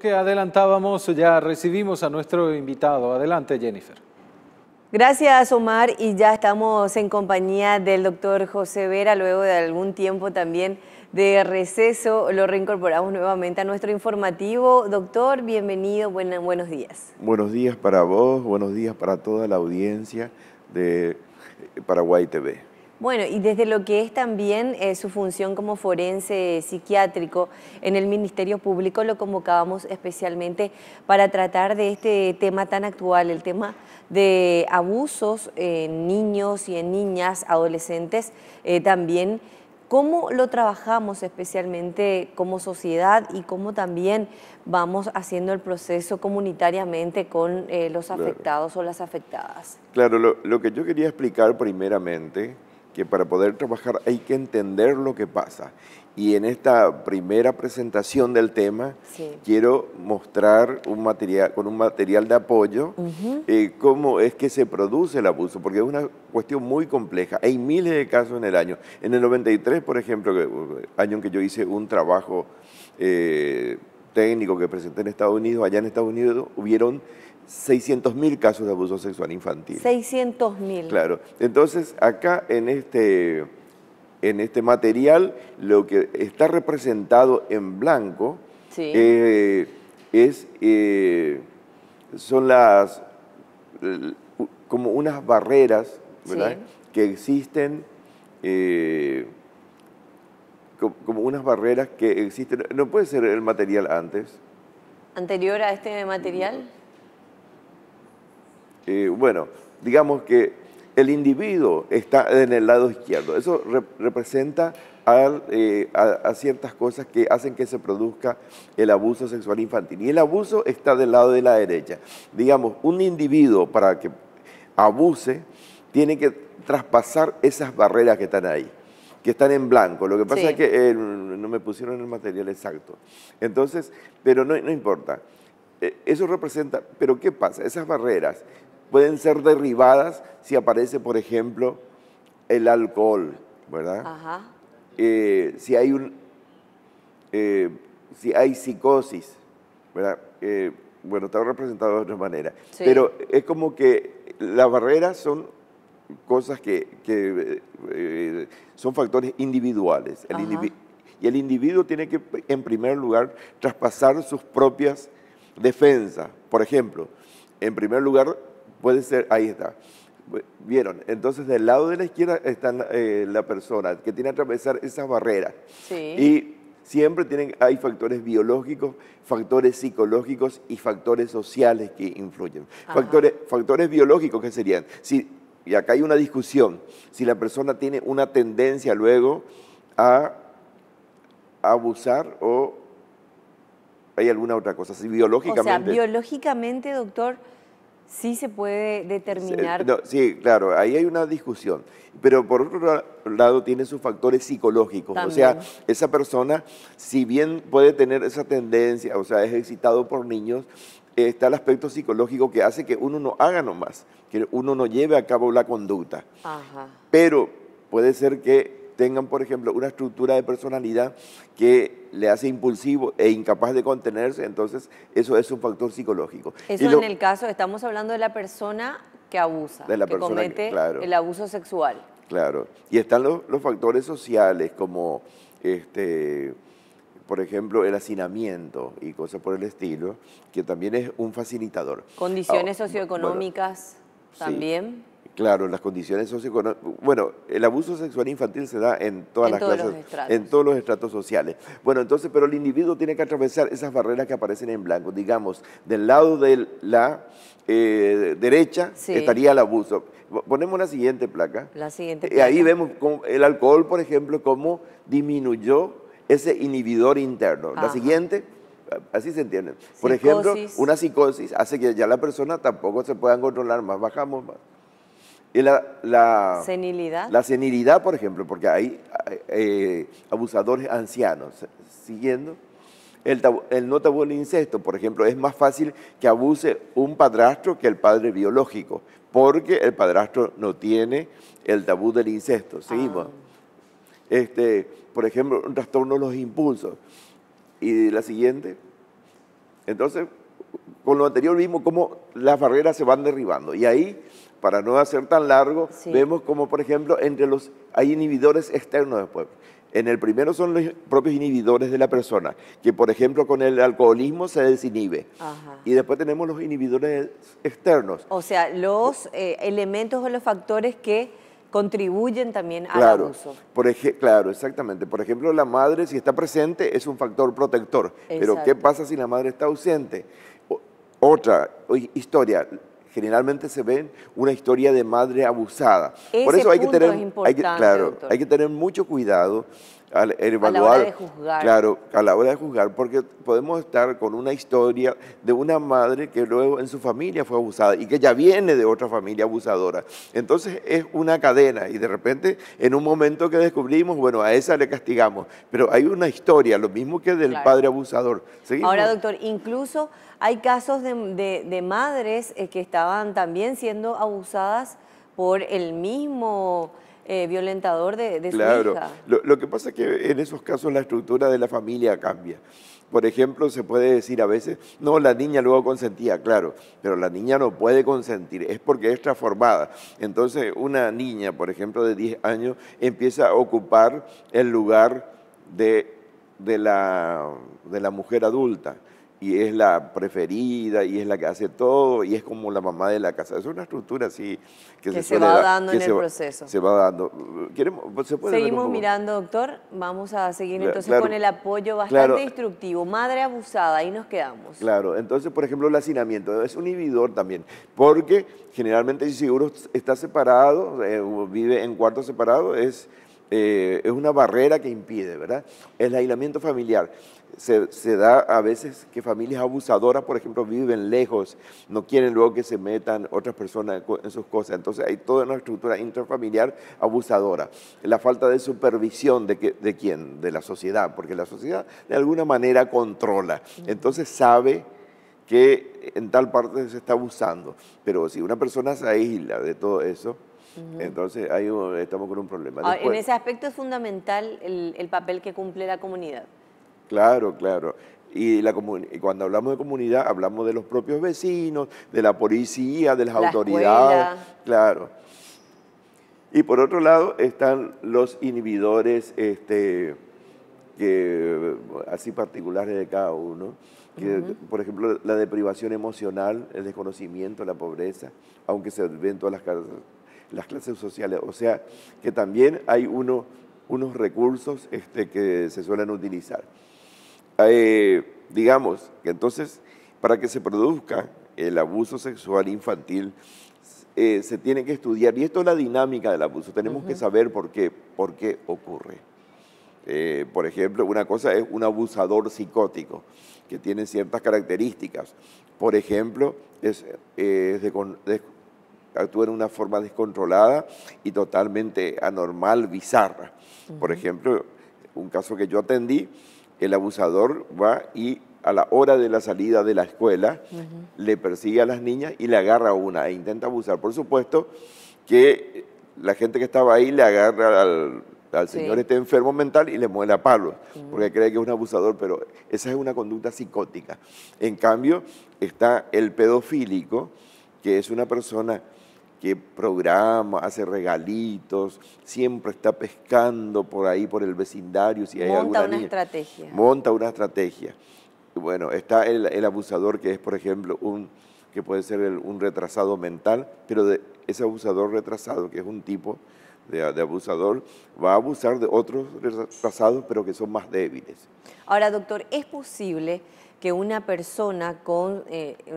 Que adelantábamos, ya recibimos a nuestro invitado. Adelante, Jennifer. Gracias, Omar, y ya estamos en compañía del doctor José Vera, luego de algún tiempo también de receso, lo reincorporamos nuevamente a nuestro informativo. Doctor, bienvenido, buenos días. Buenos días para vos, buenos días para toda la audiencia de Paraguay TV. Bueno, y desde lo que es también su función como forense psiquiátrico en el Ministerio Público, lo convocábamos especialmente para tratar de este tema tan actual, el tema de abusos en niños y en niñas, adolescentes, también cómo lo trabajamos especialmente como sociedad y cómo también vamos haciendo el proceso comunitariamente con los afectados o las afectadas. Claro, lo que yo quería explicar primeramente, que para poder trabajar hay que entender lo que pasa. Y en esta primera presentación del tema, quiero mostrar un material de apoyo, cómo es que se produce el abuso, porque es una cuestión muy compleja. Hay miles de casos en el año. En el 93, por ejemplo, año en que yo hice un trabajo técnico que presenté en Estados Unidos, allá en Estados Unidos hubieron 600.000 casos de abuso sexual infantil. 600.000. Claro. Entonces, acá en este material, lo que está representado en blanco son como unas barreras, ¿verdad? Que existen, como unas barreras que existen. ¿No puede ser el material antes? ¿Anterior a este material? Bueno, digamos que el individuo está en el lado izquierdo. Eso representa a ciertas cosas que hacen que se produzca el abuso sexual infantil. Y el abuso está del lado de la derecha. Digamos, un individuo para que abuse tiene que traspasar esas barreras que están ahí, que están en blanco. Lo que pasa es que no me pusieron el material exacto. Entonces, pero no importa. Eso representa, pero ¿qué pasa? Esas barreras pueden ser derribadas si aparece, por ejemplo, el alcohol, ¿verdad? Ajá. Si hay psicosis, ¿verdad? Bueno, está representado de otra manera. Sí. Pero es como que las barreras son cosas que son factores individuales. Y el individuo tiene que, en primer lugar, traspasar sus propias defensas. Por ejemplo, en primer lugar, puede ser, ahí está, ¿vieron? Entonces, del lado de la izquierda está la persona que tiene que atravesar esas barreras. Sí. Y siempre hay factores biológicos, factores psicológicos y factores sociales que influyen. Factores biológicos, ¿qué serían? Y acá hay una discusión, si la persona tiene una tendencia luego a abusar o hay alguna otra cosa, si biológicamente... O sea, biológicamente, doctor, sí se puede determinar... Sí, claro, ahí hay una discusión. Pero por otro lado tiene sus factores psicológicos. También. O sea, esa persona, si bien puede tener esa tendencia, o sea, es excitado por niños, está el aspecto psicológico que hace que uno no haga nomás, que uno no lleve a cabo la conducta. Ajá. Pero puede ser que tengan, por ejemplo, una estructura de personalidad que le hace impulsivo e incapaz de contenerse, entonces eso es un factor psicológico. Eso en el caso, estamos hablando de la persona que abusa, de la que persona comete claro, el abuso sexual. Claro, y están los factores sociales como, por ejemplo, el hacinamiento y cosas por el estilo, que también es un facilitador. Condiciones socioeconómicas también. Sí. Claro, las condiciones socioeconómicas. Bueno, el abuso sexual infantil se da en todas las clases, en todos los estratos sociales. Bueno, entonces, pero el individuo tiene que atravesar esas barreras que aparecen en blanco. Digamos, del lado de la derecha estaría el abuso. Ponemos la siguiente placa. La siguiente placa. Ahí vemos el alcohol, por ejemplo, cómo disminuyó ese inhibidor interno. La siguiente... Así se entiende. Por ejemplo, una psicosis hace que ya la persona tampoco se pueda controlar más, bajamos más. Y la senilidad. La senilidad, por ejemplo, porque hay abusadores ancianos. Siguiendo, el no tabú del incesto, por ejemplo, es más fácil que abuse un padrastro que el padre biológico, porque el padrastro no tiene el tabú del incesto. Seguimos. Por ejemplo, un trastorno de los impulsos. Y la siguiente, Entonces, con lo anterior vimos cómo las barreras se van derribando. Y ahí, para no hacer tan largo, Sí. vemos como, por ejemplo, hay inhibidores externos después. En el primero son los propios inhibidores de la persona, que por ejemplo con el alcoholismo se desinhibe. Ajá. Y después tenemos los inhibidores externos. O sea, los elementos o los factores que contribuyen también al Claro, abuso. claro, exactamente. Por ejemplo, la madre, si está presente, es un factor protector. Pero, ¿qué Exacto. pasa si la madre está ausente? Otra historia, generalmente se ve una historia de madre abusada. Por Ese eso hay que punto tener, es importante, claro, doctor. hay que tener mucho cuidado al evaluar. A la hora de juzgar. Claro, a la hora de juzgar, porque podemos estar con una historia de una madre que luego en su familia fue abusada y que ya viene de otra familia abusadora. Entonces es una cadena y de repente en un momento que descubrimos, bueno, a esa le castigamos, pero hay una historia, lo mismo que del Claro. padre abusador. ¿Seguimos? Ahora, doctor, incluso hay casos de madres que estaban también siendo abusadas por el mismo violentador de su Claro, hija. lo que pasa es que en esos casos la estructura de la familia cambia. Por ejemplo, se puede decir a veces, no, la niña luego consentía, claro, pero la niña no puede consentir, es porque es transformada. Entonces, una niña, por ejemplo, de 10 años, empieza a ocupar el lugar de la mujer adulta. Y es la preferida, y es la que hace todo, y es como la mamá de la casa. Es una estructura así que se se suele va dar, dando que en el proceso. Se va dando. ¿Se puede ver un Seguimos poco? mirando, doctor. Vamos a seguir entonces Claro, con el apoyo bastante claro. instructivo. Madre abusada, ahí nos quedamos. Claro, entonces, por ejemplo, el hacinamiento es un inhibidor también, porque generalmente si uno está separado, o vive en cuartos separados, es una barrera que impide, ¿verdad? El aislamiento familiar. Se da a veces que familias abusadoras, por ejemplo, viven lejos, no quieren luego que se metan otras personas en sus cosas. Entonces hay toda una estructura intrafamiliar abusadora. La falta de supervisión ¿de quién? De la sociedad, porque la sociedad de alguna manera controla. Entonces sabe que en tal parte se está abusando. Pero si una persona se aísla de todo eso, entonces ahí estamos con un problema. En Después, ese aspecto es fundamental el papel que cumple la comunidad. claro, claro. Y cuando hablamos de comunidad, hablamos de los propios vecinos, de la policía, de las La autoridades. escuela. Claro. Y por otro lado están los inhibidores que, así particulares de cada uno, que, por ejemplo, la deprivación emocional, el desconocimiento, la pobreza, aunque se ven en todas las clases sociales. O sea, que también hay unos recursos que se suelen utilizar. Digamos que entonces, para que se produzca el abuso sexual infantil, se tiene que estudiar, y esto es la dinámica del abuso, tenemos que saber por qué ocurre. Por ejemplo, una cosa es un abusador psicótico, que tiene ciertas características. Por ejemplo, actúa en una forma descontrolada y totalmente anormal, bizarra. Por ejemplo, un caso que yo atendí, el abusador va y a la hora de la salida de la escuela le persigue a las niñas y le agarra a una e intenta abusar. Por supuesto que la gente que estaba ahí le agarra al señor enfermo mental y le muele a palos, porque cree que es un abusador, pero esa es una conducta psicótica. En cambio, está el pedofílico, que es una persona que programa, hace regalitos, siempre está pescando por ahí, por el vecindario, si hay alguna niña. Monta una estrategia. Bueno, está el abusador, que es, por ejemplo, que puede ser un retrasado mental, pero ese abusador retrasado, que es un tipo de abusador, va a abusar de otros retrasados, pero que son más débiles. Ahora, doctor, ¿es posible que una persona con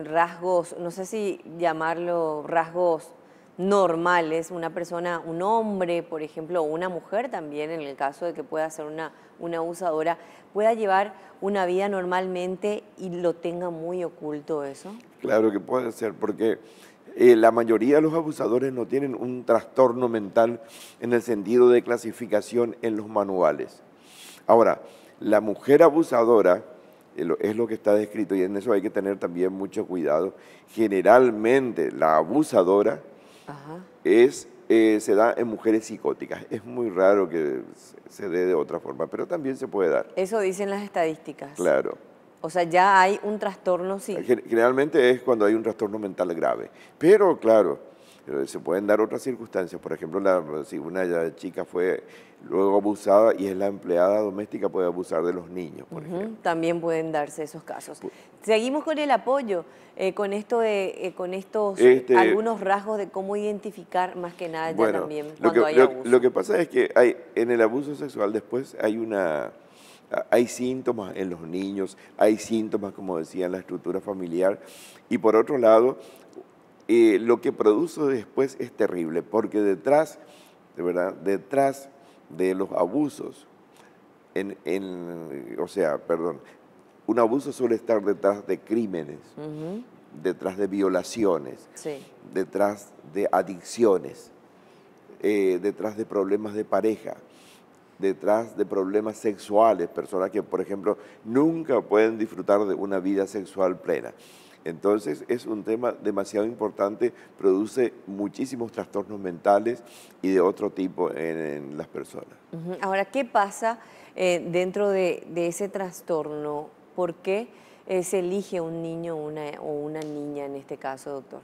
rasgos, no sé si llamarlo rasgos normales, una persona, un hombre, por ejemplo, o una mujer también, en el caso de que pueda ser una abusadora, pueda llevar una vida normalmente y lo tenga muy oculto eso? Claro que puede ser, porque la mayoría de los abusadores no tienen un trastorno mental en el sentido de clasificación en los manuales. Ahora, la mujer abusadora es lo que está descrito, y en eso hay que tener también mucho cuidado. Generalmente la abusadora se da en mujeres psicóticas. Es muy raro que se dé de otra forma, pero también se puede dar. Eso dicen las estadísticas. Claro. O sea, ya hay un trastorno, sí. Generalmente es cuando hay un trastorno mental grave. Pero, claro, se pueden dar otras circunstancias. Por ejemplo, si una chica fue luego abusada y es la empleada doméstica, puede abusar de los niños, por ejemplo. También pueden darse esos casos. Seguimos con el apoyo, con estos algunos rasgos de cómo identificar más que nada ya también cuando hay abuso. Lo que pasa es que en el abuso sexual después hay síntomas en los niños, hay síntomas, como decía, en la estructura familiar. Y por otro lado, lo que produce después es terrible, porque detrás de los abusos, un abuso suele estar detrás de crímenes, detrás de violaciones, detrás de adicciones, detrás de problemas de pareja, detrás de problemas sexuales, personas que, por ejemplo, nunca pueden disfrutar de una vida sexual plena. Entonces, es un tema demasiado importante, produce muchísimos trastornos mentales y de otro tipo en las personas. Ahora, ¿qué pasa dentro de ese trastorno? ¿Por qué se elige un niño o una niña en este caso, doctor?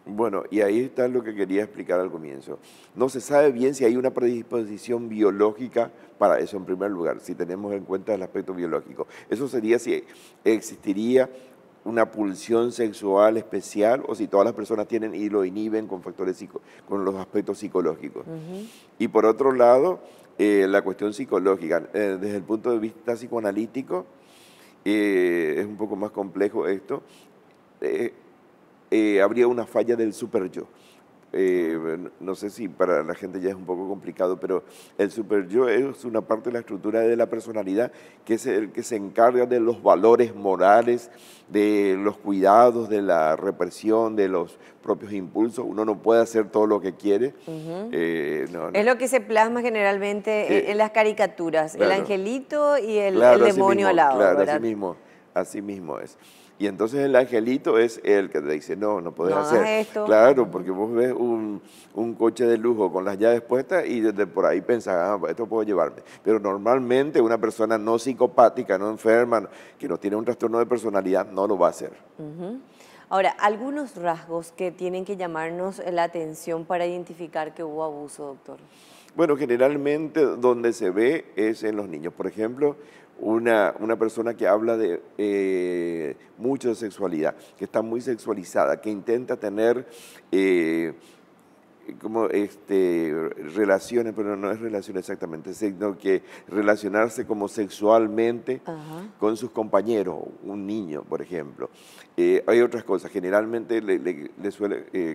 Bueno, y ahí está lo que quería explicar al comienzo. No se sabe bien si hay una predisposición biológica para eso, en primer lugar, si tenemos en cuenta el aspecto biológico. Eso sería si existiría una pulsión sexual especial o si todas las personas tienen y lo inhiben con con los aspectos psicológicos. Y por otro lado, la cuestión psicológica, desde el punto de vista psicoanalítico, es un poco más complejo esto. Habría una falla del superyo. No sé si para la gente ya es un poco complicado, pero el superyo es una parte de la estructura de la personalidad que es el que se encarga de los valores morales, de los cuidados, de la represión, de los propios impulsos. Uno no puede hacer todo lo que quiere. Es lo que se plasma generalmente en las caricaturas, claro. El angelito y el demonio al lado, claro, ¿verdad? Así mismo es. Y entonces el angelito es el que te dice, no podés hacer esto. Claro, porque vos ves un coche de lujo con las llaves puestas y desde por ahí pensás, esto puedo llevarme. Pero normalmente una persona no psicopática, no enferma, que no tiene un trastorno de personalidad, no lo va a hacer. Ahora, algunos rasgos que tienen que llamarnos la atención para identificar que hubo abuso, doctor. Bueno, generalmente donde se ve es en los niños. Por ejemplo, una persona que habla de mucho de sexualidad, que está muy sexualizada, que intenta tener relaciones, pero no es relaciones exactamente, sino que relacionarse como sexualmente con sus compañeros, un niño, por ejemplo. Hay otras cosas, generalmente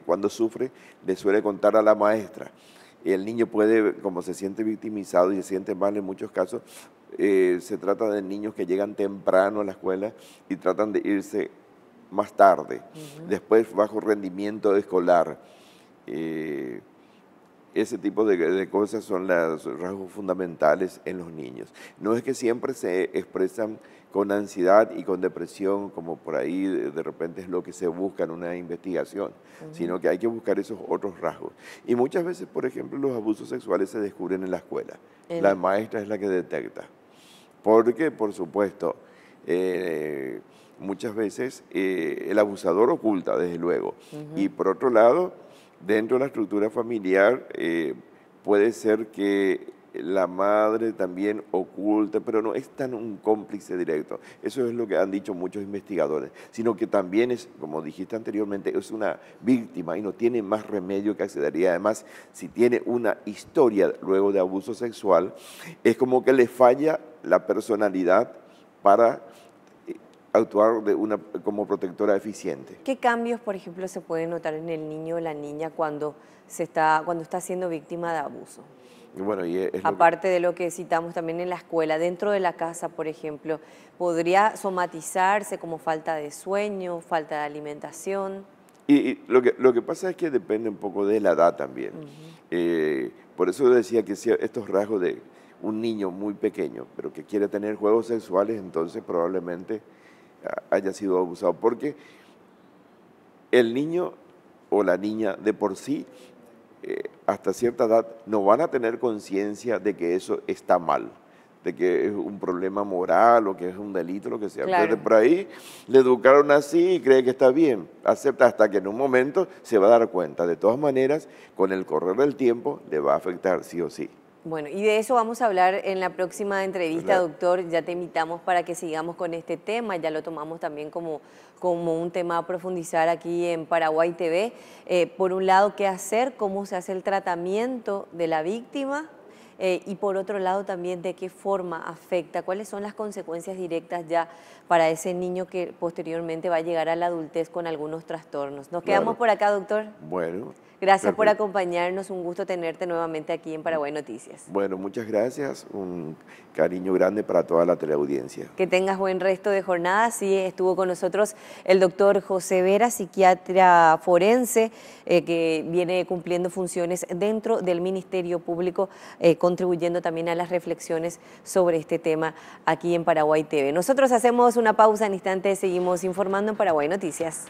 cuando sufre, le suele contar a la maestra. El niño puede, como se siente victimizado y se siente mal en muchos casos, se trata de niños que llegan temprano a la escuela y tratan de irse más tarde, después bajo rendimiento escolar. Ese tipo de cosas son los rasgos fundamentales en los niños. No es que siempre se expresan con ansiedad y con depresión, como por ahí de repente es lo que se busca en una investigación, sino que hay que buscar esos otros rasgos. Y muchas veces, por ejemplo, los abusos sexuales se descubren en la escuela. La maestra es la que detecta. Porque, por supuesto, muchas veces el abusador oculta, desde luego. Y por otro lado, dentro de la estructura familiar puede ser que la madre también oculta, pero no es tan un cómplice directo. Eso es lo que han dicho muchos investigadores, sino que también es, como dijiste anteriormente, es una víctima y no tiene más remedio que acceder. Y además, si tiene una historia luego de abuso sexual, es como que le falla la personalidad para actuar como protectora eficiente. ¿Qué cambios, por ejemplo, se pueden notar en el niño o la niña cuando está siendo víctima de abuso? Bueno, aparte de lo que citamos también en la escuela, dentro de la casa, por ejemplo, ¿podría somatizarse como falta de sueño, falta de alimentación? Y lo que pasa es que depende un poco de la edad también. Por eso decía que si estos rasgos de un niño muy pequeño, pero que quiere tener juegos sexuales, entonces probablemente haya sido abusado, porque el niño o la niña de por sí, hasta cierta edad, no van a tener conciencia de que eso está mal. de que es un problema moral o que es un delito, lo que sea. Claro. Entonces, por ahí le educaron así y cree que está bien, acepta hasta que en un momento se va a dar cuenta. De todas maneras, con el correr del tiempo le va a afectar sí o sí. Bueno, y de eso vamos a hablar en la próxima entrevista, ¿Verdad? doctor. Ya te invitamos para que sigamos con este tema, ya lo tomamos también como un tema a profundizar aquí en Paraguay TV. Por un lado, qué hacer, cómo se hace el tratamiento de la víctima, y por otro lado también de qué forma afecta, cuáles son las consecuencias directas ya para ese niño que posteriormente va a llegar a la adultez con algunos trastornos. Nos quedamos Claro. por acá, doctor. Bueno. Gracias por perfecto. acompañarnos, un gusto tenerte nuevamente aquí en Paraguay Noticias. Bueno, muchas gracias. Un cariño grande para toda la teleaudiencia. Que tengas buen resto de jornada. Sí, estuvo con nosotros el doctor José Vera, psiquiatra forense, que viene cumpliendo funciones dentro del Ministerio Público, contribuyendo también a las reflexiones sobre este tema aquí en Paraguay TV. Nosotros hacemos una pausa, en instantes seguimos informando en Paraguay Noticias.